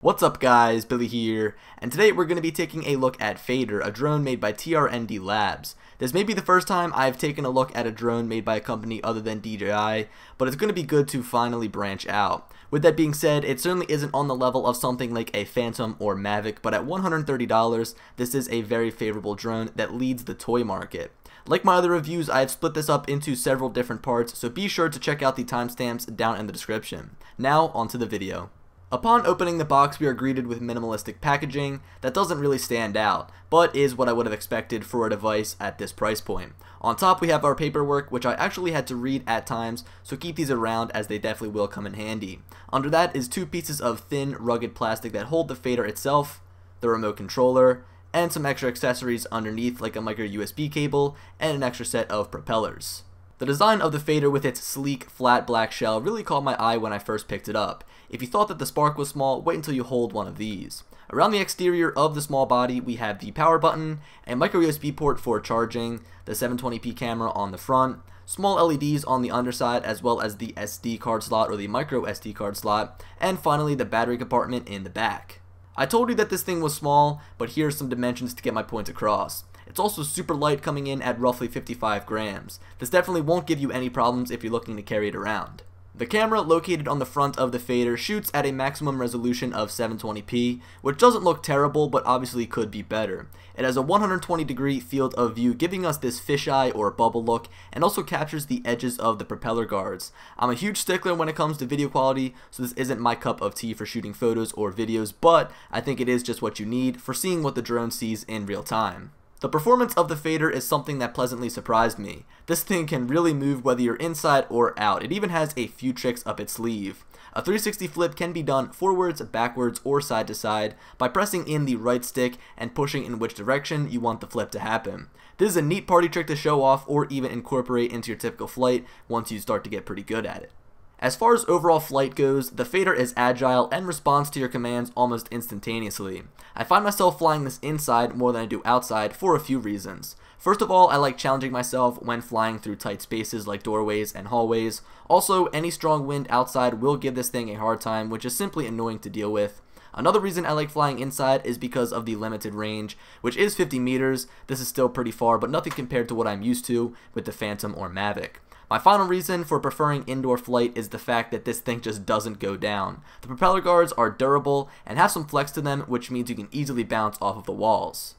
What's up guys, Billy here, and today we're going to be taking a look at Fader, a drone made by TRNDlabs. This may be the first time I've taken a look at a drone made by a company other than DJI, but it's going to be good to finally branch out. With that being said, it certainly isn't on the level of something like a Phantom or Mavic, but at $130, this is a very favorable drone that leads the toy market. Like my other reviews, I have split this up into several different parts, so be sure to check out the timestamps down in the description. Now, onto the video. Upon opening the box, we are greeted with minimalistic packaging that doesn't really stand out, but is what I would have expected for a device at this price point. On top, we have our paperwork, which I actually had to read at times, so keep these around as they definitely will come in handy. Under that is two pieces of thin, rugged plastic that hold the Fader itself, the remote controller, and some extra accessories underneath like a micro USB cable and an extra set of propellers. The design of the Fader with its sleek, flat black shell really caught my eye when I first picked it up. If you thought that the Spark was small, wait until you hold one of these. Around the exterior of the small body, we have the power button, a micro USB port for charging, the 720p camera on the front, small LEDs on the underside, as well as the SD card slot or the micro SD card slot, and finally the battery compartment in the back. I told you that this thing was small, but here are some dimensions to get my point across. It's also super light, coming in at roughly 55 grams. This definitely won't give you any problems if you're looking to carry it around. The camera located on the front of the Fader shoots at a maximum resolution of 720p, which doesn't look terrible, but obviously could be better. It has a 120-degree field of view, giving us this fisheye or bubble look, and also captures the edges of the propeller guards. I'm a huge stickler when it comes to video quality, so this isn't my cup of tea for shooting photos or videos, but I think it is just what you need for seeing what the drone sees in real time. The performance of the Fader is something that pleasantly surprised me. This thing can really move whether you're inside or out. It even has a few tricks up its sleeve. A 360 flip can be done forwards, backwards, or side to side by pressing in the right stick and pushing in which direction you want the flip to happen. This is a neat party trick to show off or even incorporate into your typical flight once you start to get pretty good at it. As far as overall flight goes, the Fader is agile and responds to your commands almost instantaneously. I find myself flying this inside more than I do outside for a few reasons. First of all, I like challenging myself when flying through tight spaces like doorways and hallways. Also, any strong wind outside will give this thing a hard time, which is simply annoying to deal with. Another reason I like flying inside is because of the limited range, which is 50 meters. This is still pretty far, but nothing compared to what I'm used to with the Phantom or Mavic. My final reason for preferring indoor flight is the fact that this thing just doesn't go down. The propeller guards are durable and have some flex to them, which means you can easily bounce off of the walls.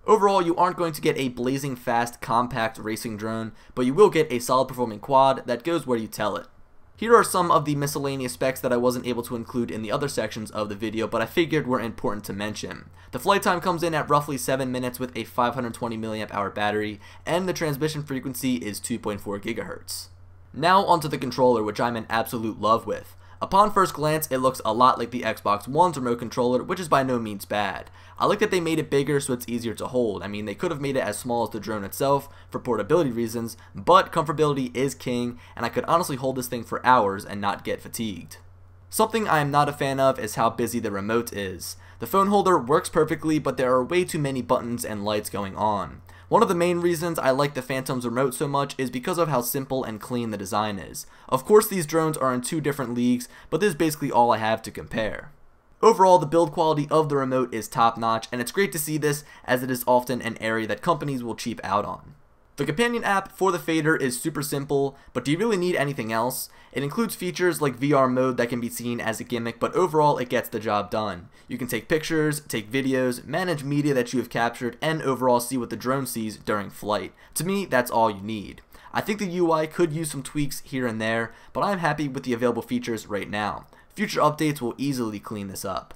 Overall, you aren't going to get a blazing fast, compact racing drone, but you will get a solid performing quad that goes where you tell it. Here are some of the miscellaneous specs that I wasn't able to include in the other sections of the video, but I figured were important to mention. The flight time comes in at roughly 7 minutes with a 520 mAh battery, and the transmission frequency is 2.4 GHz. Now onto the controller, which I'm in absolute love with. Upon first glance, it looks a lot like the Xbox One's remote controller, which is by no means bad. I like that they made it bigger so it's easier to hold. I mean, they could have made it as small as the drone itself for portability reasons, but comfortability is king, and I could honestly hold this thing for hours and not get fatigued. Something I am not a fan of is how busy the remote is. The phone holder works perfectly, but there are way too many buttons and lights going on. One of the main reasons I like the Phantom's remote so much is because of how simple and clean the design is. Of course, these drones are in two different leagues, but this is basically all I have to compare. Overall, the build quality of the remote is top notch, and it's great to see this as it is often an area that companies will cheap out on. The companion app for the Fader is super simple, but do you really need anything else? It includes features like VR mode that can be seen as a gimmick, but overall it gets the job done. You can take pictures, take videos, manage media that you have captured, and overall see what the drone sees during flight. To me, that's all you need. I think the UI could use some tweaks here and there, but I'm happy with the available features right now. Future updates will easily clean this up.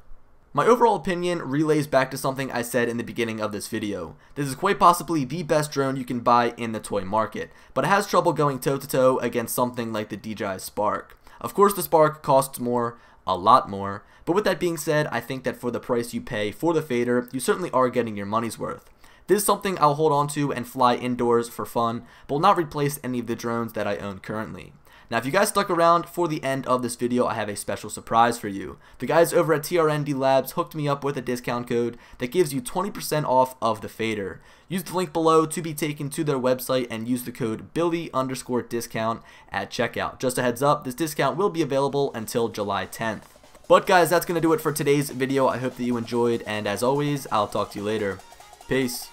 My overall opinion relays back to something I said in the beginning of this video. This is quite possibly the best drone you can buy in the toy market, but it has trouble going toe-to-toe against something like the DJI Spark. Of course, the Spark costs more, a lot more, but with that being said, I think that for the price you pay for the Fader, you certainly are getting your money's worth. This is something I'll hold on to and fly indoors for fun, but will not replace any of the drones that I own currently. Now, if you guys stuck around for the end of this video, I have a special surprise for you. The guys over at TRNDlabs hooked me up with a discount code that gives you 20% off of the Fader. Use the link below to be taken to their website and use the code Billy_discount at checkout. Just a heads up, this discount will be available until July 10th. But guys, that's going to do it for today's video. I hope that you enjoyed, and as always, I'll talk to you later. Peace.